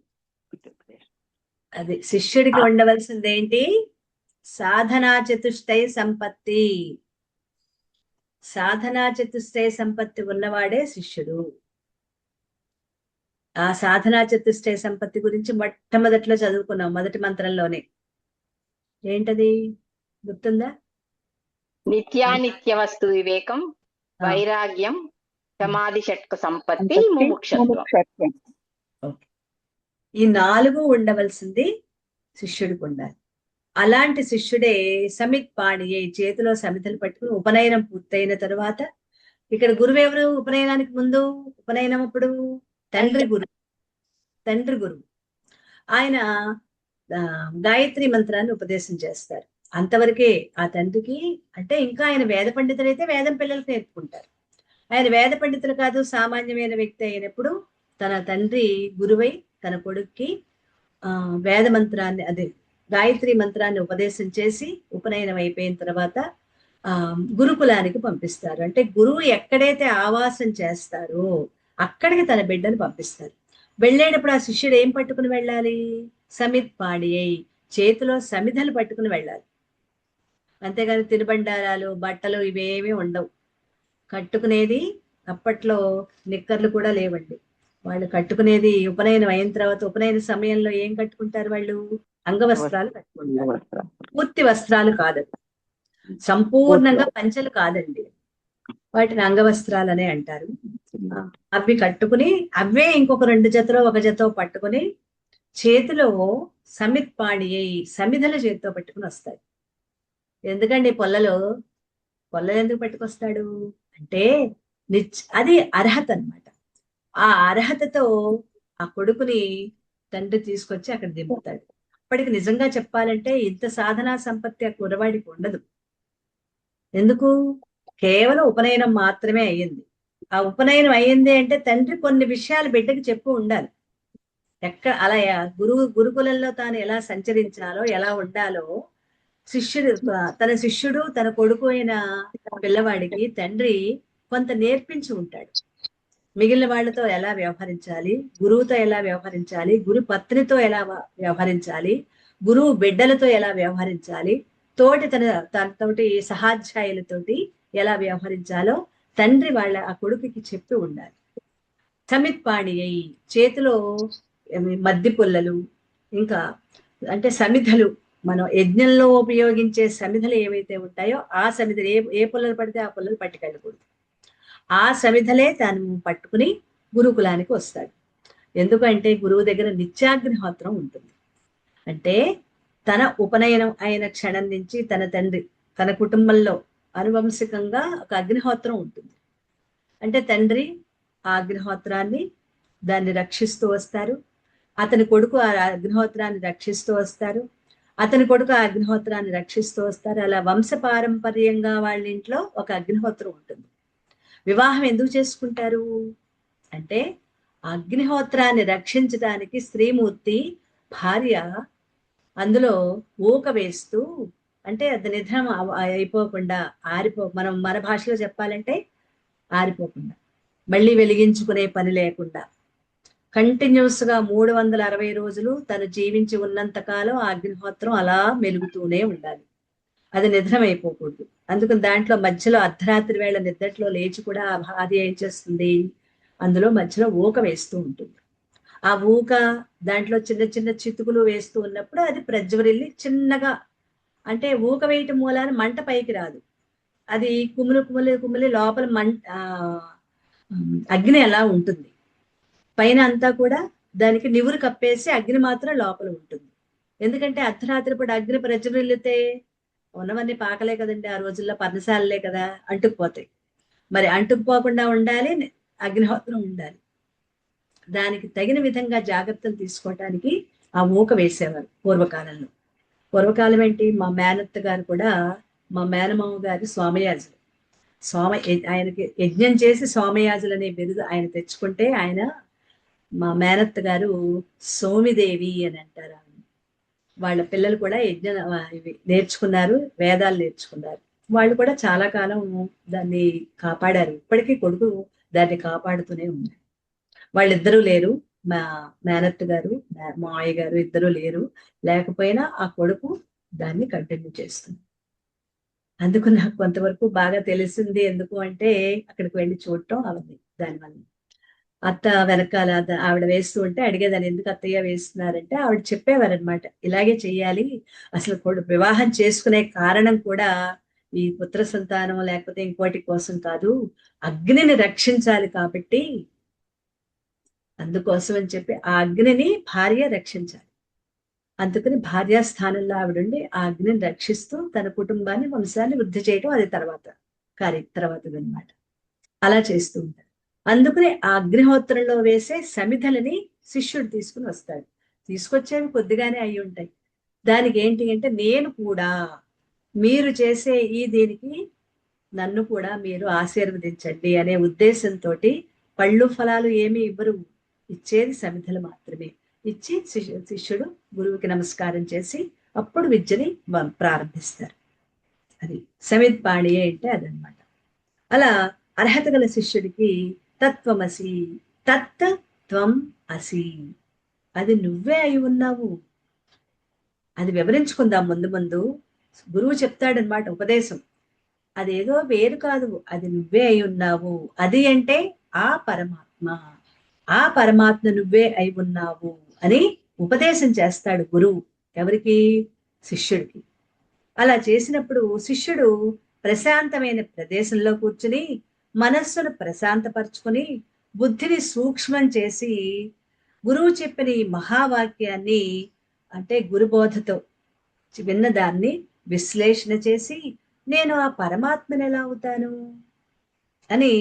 A: అది శిష్యుడికి ఉండవలసింది ఏంటి? సాధనా చతుష్టయ సంపత్తి. సాధనా చతుష్టయ సంపత్తి ఉన్నవాడే శిష్యుడు. ఆ సాధనా చతుష్టయ సంపత్తి గురించి మొట్టమొదట్లో చదువుకున్నాం, మొదటి మంత్రంలోనే. ఏంటది గుర్తుందా?
C: నిత్యానిత్య వస్తు వివేకం, వైరాగ్యం, సమాధి షట్క సంపత్తి, ముముక్షత్వం.
A: ఈ 4 ఉండవలసింది శిష్యుడికి ఉండాలి. అలాంటి శిష్యుడే సమిత్ పాణి అయి చేతిలో సమితలు పట్టుకుని ఉపనయనం పూర్తయిన తర్వాత, ఇక్కడ గురువు ఎవరు? ఉపనయనానికి ముందు, ఉపనయనం అప్పుడు తండ్రి గురువు. ఆయన గాయత్రి మంత్రాన్ని ఉపదేశం చేస్తారు. అంతవరకే ఆ తండ్రికి. అంటే ఇంకా ఆయన వేద పండితుడైతే వేదం పిల్లలకు నేర్పుకుంటారు. ఆయన వేద పండితులు కాదు, సామాన్యమైన వ్యక్తి అయినప్పుడు తన తండ్రి గురువై తన కొడుక్కి వేద మంత్రాన్ని, అదే గాయత్రి మంత్రాన్ని ఉపదేశం చేసి ఉపనయనం అయిపోయిన తర్వాత గురుకులానికి పంపిస్తారు. అంటే గురువు ఎక్కడైతే ఆవాసం చేస్తారో అక్కడికి తన బిడ్డను పంపిస్తారు. వెళ్ళేటప్పుడు ఆ శిష్యుడు ఏం పట్టుకుని వెళ్ళాలి? సమిత్ పాడి అయి చేతిలో సమిధలు పట్టుకుని వెళ్ళాలి. అంతేగాని తినుబండారాలు బట్టలు ఇవేమీ ఉండవు. కట్టుకునేది అప్పట్లో నిక్కర్లు కూడా లేవండి. వాళ్ళు కట్టుకునేది ఉపనయనం అయిన తర్వాత ఉపనయన సమయంలో ఏం కట్టుకుంటారు వాళ్ళు? అంగవస్త్రాలు కట్టుకుంటారు. పూర్తి వస్త్రాలు కాదు, సంపూర్ణంగా పంచెలు కాదండి, వాటిని అంగవస్త్రాలనే అంటారు. అవి కట్టుకుని అవే ఇంకొక 2 జతలో ఒక జతో పట్టుకుని చేతిలో సమిత్ పాణి సమిధల చేతితో పట్టుకుని వస్తాయి. ఎందుకండి పొల్లలు ఎందుకు పట్టుకొస్తాడు అంటే అది అర్హత అన్నమాట. ఆ అర్హతతో ఆ కొడుకుని తండ్రి తీసుకొచ్చి అక్కడ దింపుతాడు. అప్పటికి నిజంగా చెప్పాలంటే ఇంత సాధనా సంపత్తి ఆ కుర్రవాడికి ఉండదు. ఎందుకు? కేవలం ఉపనయనం మాత్రమే అయ్యింది. ఆ ఉపనయనం అయ్యింది అంటే తండ్రి కొన్ని విషయాలు బిడ్డకి చెప్పు ఉండాలి. అలా గురుకులంలో తాను ఎలా సంచరించాలో, ఎలా ఉండాలో తన శిష్యుడు తన కొడుకు అయిన పిల్లవాడికి తండ్రి కొంత నేర్పించి ఉంటాడు. మిగిలిన వాళ్ళతో ఎలా వ్యవహరించాలి, గురువుతో ఎలా వ్యవహరించాలి, గురు పత్నితో ఎలా వ్యవహరించాలి, గురువు బిడ్డలతో ఎలా వ్యవహరించాలి, తనతోటి సహాధ్యాయులతోటి ఎలా వ్యవహరించాలో తండ్రి ఆ కొడుకుకి చెప్పి ఉండాలి. సమిత్ పాణి అయి చేతిలో మద్ది పుల్లలు, ఇంకా అంటే సమిధలు, మనం యజ్ఞంలో ఉపయోగించే సమిధలు ఏవైతే ఉంటాయో ఆ సమిధలు ఏ పుల్లలు పడితే ఆ పుల్లలు పట్టుకెళ్ళకూడదు. ఆ సమిధలే తాను పట్టుకుని గురుకులానికి వస్తాడు. ఎందుకంటే గురువు దగ్గర నిత్యాగ్నిహోత్రం ఉంటుంది. అంటే తన ఉపనయనం అయిన క్షణం నుంచి తన కుటుంబంలో అనువంశికంగా ఒక అగ్నిహోత్రం ఉంటుంది. అంటే తండ్రి ఆ అగ్నిహోత్రాన్ని దాన్ని రక్షిస్తూ వస్తారు, అతని కొడుకు ఆ అగ్నిహోత్రాన్ని రక్షిస్తూ వస్తారు, అతని కొడుకు ఆ అగ్నిహోత్రాన్ని రక్షిస్తూ వస్తారు. అలా వంశపారంపర్యంగా వాళ్ళ ఇంట్లో ఒక అగ్నిహోత్రం ఉంటుంది. వివాహం ఎందుకు చేసుకుంటారు అంటే అగ్నిహోత్రాన్ని రక్షించడానికి స్త్రీమూర్తి భార్య అందులో ఊక వేస్తూ, అంటే అది నిధనం అయిపోకుండా మనం మన భాషలో చెప్పాలంటే ఆరిపోకుండా, మళ్ళీ వెలిగించుకునే పని లేకుండా కంటిన్యూస్ గా 360 రోజులు తను జీవించి ఉన్నంత కాలం ఆ అగ్నిహోత్రం అలా మెలుగుతూనే ఉండాలి. అది నిధనం అయిపోకూడదు. అందుకని దాంట్లో మధ్యలో అర్ధరాత్రి వేళ నిద్రలో లేచి కూడా ఆ భార్య ఏం చేస్తుంది, అందులో మధ్యలో ఊక వేస్తూ ఉంటుంది. ఆ ఊక దాంట్లో చిన్న చిన్న చితుకులు వేస్తూ ఉన్నప్పుడు అది ప్రజ్వరిల్లి చిన్నగా, అంటే ఊక వేయటం మూలాన మంట పైకి రాదు, అది కుమిలి లోపల అగ్ని ఎలా ఉంటుంది, పైన అంతా కూడా దానికి నివురు కప్పేసి అగ్ని మాత్రం లోపల ఉంటుంది. ఎందుకంటే అర్ధరాత్రి పూట అగ్ని ప్రజ్వరిల్లితే ఉన్నవన్నీ పాకలే కదండి, ఆ రోజుల్లో పర్ణశాలలే కదా, అంటుకుపోతాయి. మరి అంటుకుపోకుండా ఉండాలి, అగ్నిహోత్రం ఉండాలి. దానికి తగిన విధంగా జాగ్రత్తలు తీసుకోవటానికి ఆ ఊక వేసేవారు పూర్వకాలంలో. పూర్వకాలం ఏంటి, మా మేనత్త గారు కూడా, మా మేనమామ గారు సోమయాజులు. ఆయనకి యజ్ఞం చేసి సోమయాజులు అనే బిరుదు ఆయన తెచ్చుకుంటే, మా మేనత్త గారు సోమిదేవి అని అంటారు. వాళ్ళ పిల్లలు కూడా ఇవి నేర్చుకున్నారు, వేదాలు నేర్చుకున్నారు. వాళ్ళు కూడా చాలా కాలం దాన్ని కాపాడారు. ఇప్పటికీ కొడుకు దాన్ని కాపాడుతూనే ఉన్నారు. వాళ్ళిద్దరూ లేరు, మా మేనత్త గారు మావయ్య గారు ఇద్దరు లేరు. లేకపోయినా ఆ కొడుకు దాన్ని కంటిన్యూ చేస్తుంది. అందుకు నాకు కొంతవరకు బాగా తెలిసింది. ఎందుకు అంటే అక్కడికి వెళ్ళి చూడటం అవన్నీ. దానివల్ల అత్త వెనకాల ఆవిడ వేస్తూ ఉంటే అడిగేదాన్ని, ఎందుకు అత్తయ్య వేస్తున్నారంటే ఆవిడ చెప్పేవారనమాట, ఇలాగే చెయ్యాలి, అసలు వివాహం చేసుకునే కారణం కూడా ఈ పుత్ర సంతానం లేకపోతే ఇంకోటి కోసం కాదు, అగ్నిని రక్షించాలి కాబట్టి, అందుకోసం అని చెప్పి ఆ అగ్నిని భార్య రక్షించాలి. అందుకని భార్యాస్థానంలో ఆవిడండి ఆ అగ్నిని రక్షిస్తూ తన కుటుంబాన్ని వంశాన్ని వృద్ధి చేయడం అది తర్వాతదనమాట. అలా చేస్తూ ఉంటారు. అందుకని ఆ అగ్నిహోత్రంలో వేసే సమిధలని శిష్యుడు తీసుకుని వస్తాడు. తీసుకొచ్చేవి కొద్దిగానే అయి ఉంటాయి. దానికి ఏంటి అంటే, నేను కూడా మీరు చేసే దీనికి నన్ను కూడా మీరు ఆశీర్వదించండి అనే ఉద్దేశంతో పళ్ళు ఫలాలు ఏమి ఇవ్వరు, ఇచ్చేది సమిధలు మాత్రమే. ఇచ్చి శిష్యుడు గురువుకి నమస్కారం చేసి అప్పుడు విద్యని ప్రారంభిస్తారు. అది సమిత్ పాణి అంటే అదనమాట. అలా అర్హత గల శిష్యుడికి తత్వమసి, త్వం అసి, అది నువ్వే అయి ఉన్నావు. అది వివరించుకుందాం ముందు ముందు. గురువు చెప్తాడనమాట ఉపదేశం. అదేదో వేరు కాదు, అది నువ్వే అయి ఉన్నావు. అది అంటే ఆ పరమాత్మ, ఆ పరమాత్మ నువ్వే అయి ఉన్నావు అని ఉపదేశం చేస్తాడు గురువు. ఎవరికి? శిష్యుడికి. అలా చేసినప్పుడు శిష్యుడు ప్రశాంతమైన ప్రదేశంలో కూర్చుని మనస్సును ప్రశాంతపరుచుకుని బుద్ధిని సూక్ష్మం చేసి గురువు చెప్పిన ఈ మహావాక్యాన్ని, అంటే గురుబోధతో విన్న దాన్ని విశ్లేషణ చేసి నేను ఆ పరమాత్మని ఎలా అవుతాను అని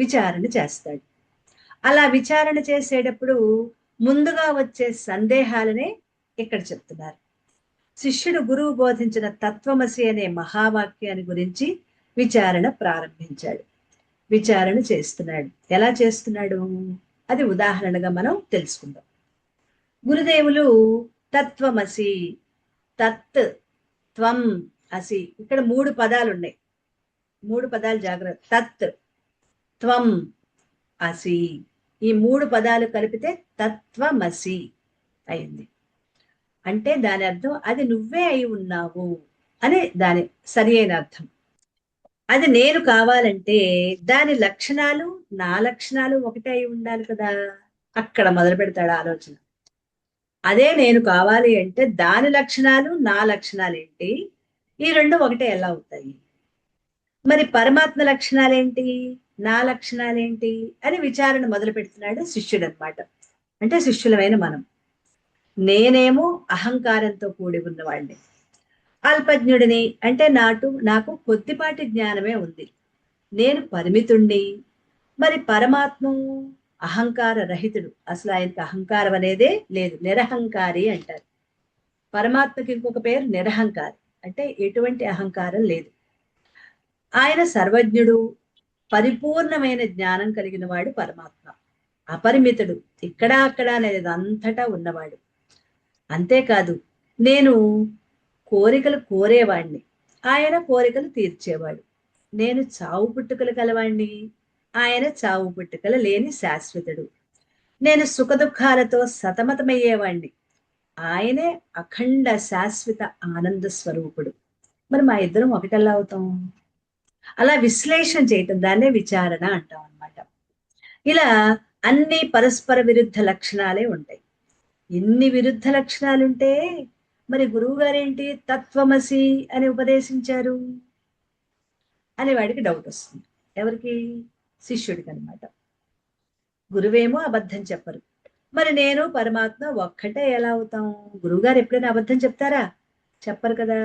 A: విచారణ చేస్తాడు. అలా విచారణ చేసేటప్పుడు ముందుగా వచ్చే సందేహాలనే ఇక్కడ చెప్తున్నారు. శిష్యుడు గురువు బోధించిన తత్వమసి అనే మహావాక్యాన్ని గురించి విచారణ ప్రారంభించాడు. విచారణ చేస్తున్నాడు. ఎలా చేస్తున్నాడు అది ఉదాహరణగా మనం తెలుసుకుందాం. గురుదేవులు తత్వమసి, తత్, త్వం, అసి, ఇక్కడ 3 పదాలు ఉన్నాయి. 3 పదాలు జాగ్రత్త. తత్, త్వం, అసి, ఈ 3 పదాలు కలిపితే తత్వమసి అయింది. అంటే దాని అర్థం అది నువ్వే అయి ఉన్నావు అనే దాని సరి అయిన అర్థం. అది నేను కావాలంటే దాని లక్షణాలు నా లక్షణాలు ఒకటే అయి ఉండాలి కదా. అక్కడ మొదలు పెడతాడు ఆలోచన. అదే నేను కావాలి అంటే దాని లక్షణాలు నా లక్షణాలు ఏంటి, ఈ రెండు ఒకటే ఎలా అవుతాయి? మరి పరమాత్మ లక్షణాలేంటి, నా లక్షణాలేంటి అని విచారణ మొదలు పెడుతున్నాడు శిష్యుడు అనమాట. అంటే శిష్యులమైన మనం. నేనేమో అహంకారంతో కూడి ఉన్నవాడిని, అల్పజ్ఞుడిని, అంటే నాకు కొద్దిపాటి జ్ఞానమే ఉంది, నేను పరిమితుణ్ణి. మరి పరమాత్మ అహంకార రహితుడు, అసలు ఆయనకి అహంకారం అనేదే లేదు, నిరహంకారి అంటారు. పరమాత్మకి ఇంకొక పేరు నిరహంకారి, అంటే ఎటువంటి అహంకారం లేదు. ఆయన సర్వజ్ఞుడు, పరిపూర్ణమైన జ్ఞానం కలిగిన వాడు పరమాత్మ. అపరిమితుడు, ఇక్కడ అక్కడ అనేది అంతటా ఉన్నవాడు. అంతేకాదు నేను కోరికలు కోరేవాణ్ణి, ఆయన కోరికలు తీర్చేవాడు. నేను చావు పుట్టుకలు కలవాణ్ణి, ఆయన చావు పుట్టుకలు లేని శాశ్వతుడు. నేను సుఖదుఖాలతో సతమతమయ్యేవాణ్ణి, ఆయనే అఖండ శాశ్వత ఆనంద స్వరూపుడు. మరి మా ఇద్దరం ఒకటెలా అవుతాం? అలా విశ్లేషణ చేయటం, దాన్నే విచారణ అంటాం అన్నమాట. ఇలా అన్ని పరస్పర విరుద్ధ లక్షణాలే ఉంటాయి. ఎన్ని విరుద్ధ లక్షణాలుంటే మరి గురువు గారేంటి తత్వమసి అని ఉపదేశించారు అని వాడికి డౌట్ వస్తుంది. ఎవరికి? శిష్యుడికి అనమాట. గురువేమో అబద్ధం చెప్పరు, మరి నేను పరమాత్మ ఒక్కటే ఎలా అవుతాం? గురువు గారు ఎప్పుడైనా అబద్ధం చెప్తారా? చెప్పరు కదా.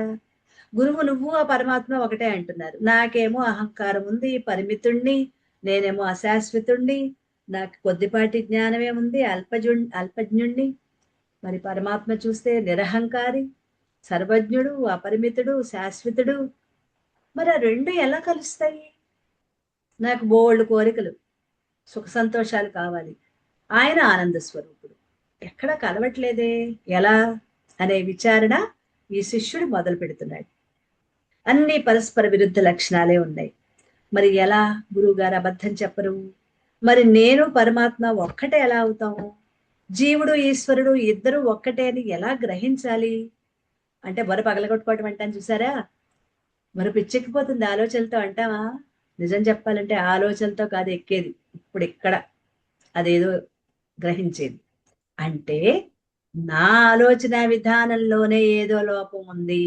A: గురువు నువ్వు ఆ పరమాత్మ ఒకటే అంటున్నారు. నాకేమో అహంకారం ఉంది, పరిమితుణ్ణి, నేనేమో అశాశ్వతుణ్ణి, నాకు కొద్దిపాటి జ్ఞానమే ఉంది, అల్పజ్ఞుణ్ణి. మరి పరమాత్మ చూస్తే నిరహంకారి, సర్వజ్ఞుడు, అపరిమితుడు, శాశ్వతుడు. మరి ఆ రెండు ఎలా కలుస్తాయి? నాకు బోల్డ్ కోరికలు, సుఖ సంతోషాలు కావాలి, ఆయన ఆనంద స్వరూపుడు, ఎక్కడ కలవట్లేదే, ఎలా అనే విచారణ ఈ శిష్యుడు మొదలు పెడుతున్నాడు. అన్ని పరస్పర విరుద్ధ లక్షణాలే ఉన్నాయి. మరి ఎలా గురువు గారు అబద్ధం చెప్పరు? మరి నేను పరమాత్మ ఒక్కటే ఎలా అవుతాము? జీవుడు ఈశ్వరుడు ఇద్దరు ఒక్కటే అని ఎలా గ్రహించాలి? అంటే మరో పగలగొట్టుకోవటం అంటాను చూసారా, మరి పిచ్చెక్కిపోతుంది ఆలోచనలతో అంటావా? నిజం చెప్పాలంటే ఆలోచనలతో కాదు ఎక్కేది, ఇప్పుడు ఇక్కడ అదేదో గ్రహించేది. అంటే నా ఆలోచన విధానంలోనే ఏదో లోపం ఉంది,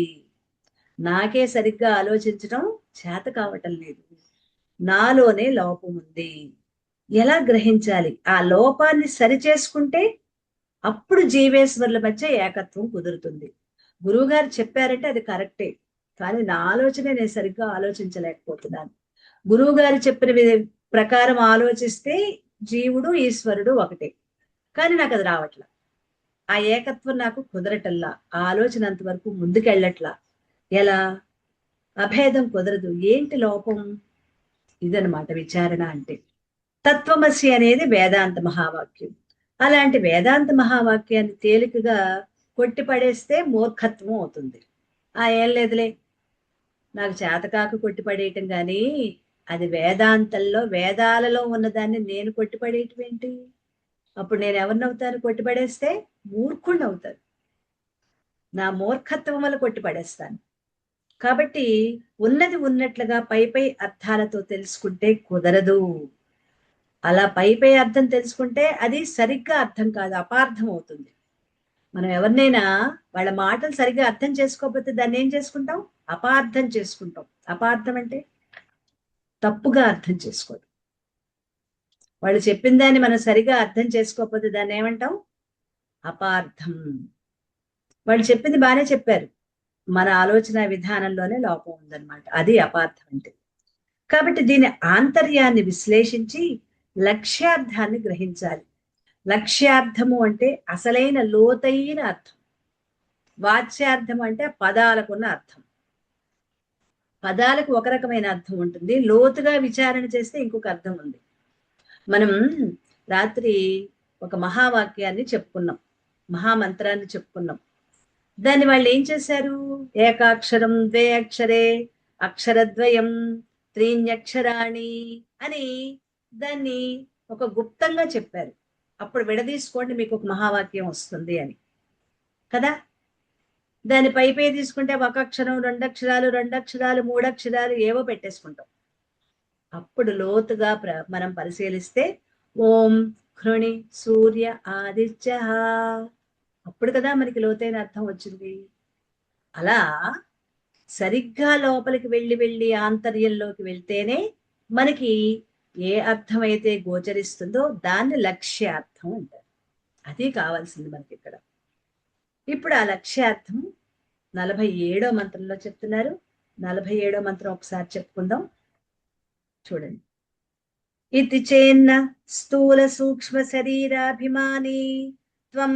A: నాకే సరిగ్గా ఆలోచించడం చేత కావటం లేదు, నాలోనే లోపం ఉంది. ఎలా గ్రహించాలి? ఆ లోపాన్ని సరిచేసుకుంటే అప్పుడు జీవేశ్వరుల మధ్య ఏకత్వం కుదురుతుంది. గురువుగారు చెప్పారంటే అది కరెక్టే, కానీ నా ఆలోచనే నేను సరిగ్గా ఆలోచించలేకపోతున్నాను. గురువు గారు చెప్పిన ప్రకారం ఆలోచిస్తే జీవుడు ఈశ్వరుడు ఒకటే, కానీ నాకు అది రావట్లా. ఆ ఏకత్వం నాకు కుదరటల్లా, ఆ ఆలోచన అంతవరకు ముందుకెళ్ళట్లా. ఎలా? అభేదం కుదరదు. ఏంటి లోపం? ఇదనమాట విచారణ అంటే. తత్వమసి అనేది వేదాంత మహావాక్యం. అలాంటి వేదాంత మహావాక్యాన్ని తేలికగా కొట్టిపడేస్తే మూర్ఖత్వం అవుతుంది. ఏం లేదులే, నాకు చేతకాక కొట్టిపడేయటం కానీ అది వేదాంతంలో వేదాలలో ఉన్నదాన్ని నేను కొట్టిపడేయటం ఏంటి? అప్పుడు నేను ఎవరినవుతాను? కొట్టిపడేస్తే మూర్ఖుణ్ణి అవుతాను. నా మూర్ఖత్వం వల్ల కొట్టిపడేస్తాను. కాబట్టి ఉన్నది ఉన్నట్లుగా పై పై అర్థాలతో తెలుసుకుంటే కుదరదు. అలా పై పై అర్థం తెలుసుకుంటే అది సరిగ్గా అర్థం కాదు, అపార్థం అవుతుంది. మనం ఎవరినైనా వాళ్ళ మాటలు సరిగ్గా అర్థం చేసుకోకపోతే దాన్ని ఏం చేసుకుంటాం? అపార్థం చేసుకుంటాం. అపార్థం అంటే తప్పుగా అర్థం చేసుకోవడం. వాళ్ళు చెప్పిన దాన్ని మనం సరిగా అర్థం చేసుకోకపోతే దాన్ని ఏమంటాం? అపార్థం. వాళ్ళు చెప్పింది బాగానే చెప్పారు, మన ఆలోచన విధానంలోనే లోపం ఉందన్నమాట. అది అపార్థం అంటే. కాబట్టి దీని ఆంతర్యాన్ని విశ్లేషించి లక్ష్యార్థాన్ని గ్రహించాలి. లక్ష్యార్థము అంటే అసలైన లోతైన అర్థం. వాచ్యార్థం అంటే పదాలకున్న అర్థం. పదాలకు ఒక రకమైన అర్థం ఉంటుంది, లోతుగా విచారణ చేస్తే ఇంకొక అర్థం ఉంది. మనం రాత్రి ఒక మహావాక్యాన్ని చెప్పుకున్నాం, మహామంత్రాన్ని చెప్పుకున్నాం. దాన్ని వాళ్ళు ఏం చేశారు? ఏకాక్షరం ద్వే అక్షరే అక్షరద్వయం త్రీణ్యక్షరాణి అని దాన్ని ఒక గుప్తంగా చెప్పారు. అప్పుడు విడదీసుకోండి మీకు ఒక మహావాక్యం వస్తుంది అని కదా. దాని పై తీసుకుంటే ఒక అక్షరం, రెండక్షరాలు, రెండక్షరాలు, మూడక్షరాలు ఏవో పెట్టేసుకుంటాం. అప్పుడు లోతుగా మనం పరిశీలిస్తే ఓం హృణి సూర్య ఆదిత్య, అప్పుడు కదా మనకి లోతైన అర్థం వచ్చింది. అలా సరిగ్గా లోపలికి వెళ్ళి ఆంతర్యంలోకి వెళ్తేనే మనకి ఏ అర్థం అయితే గోచరిస్తుందో దాన్ని లక్ష్యార్థం అంటారు. అది కావాల్సింది మనకి ఇక్కడ. ఇప్పుడు ఆ లక్ష్యార్థం 47వ మంత్రంలో చెప్తున్నారు. 47వ మంత్రం ఒకసారి చెప్పుకుందాం, చూడండి. ఇతి చేన్న స్థూల సూక్ష్మ శరీరాభిమాని త్వం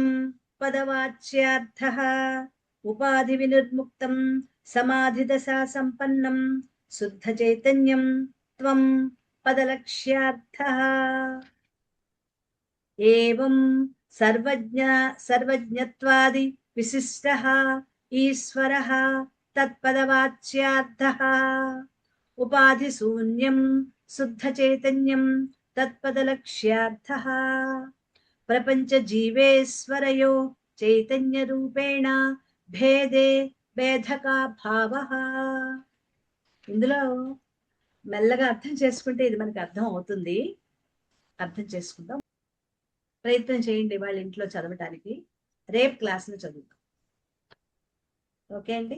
A: పదవాచ్యార్థః ఉపాధి వినిర్ముక్తం సమాధి దశా సంపన్నం శుద్ధ చైతన్యం త్వం పదలక్ష్యార్థః. ఏవం సర్వజ్ఞత్వాది విశిష్టః ఈశ్వరః తత్పదవాచ్యార్థః ఉపాధి శూన్యం శుద్ధ చైతన్యం తత్పదలక్ష్యార్థః. ప్రపంచ జీవేశ్వరయో చైతన్య రూపేణ భేదే భేదకా భావః. ఇందులో మెల్లగా అర్థం చేసుకుంటే ఇది మనకి అర్థం అవుతుంది. అర్థం చేసుకుందాం, ప్రయత్నం చేయండి వాళ్ళ ఇంట్లో చదవటానికి. రేపు క్లాస్ను చదువుతాం. ఓకే అండి.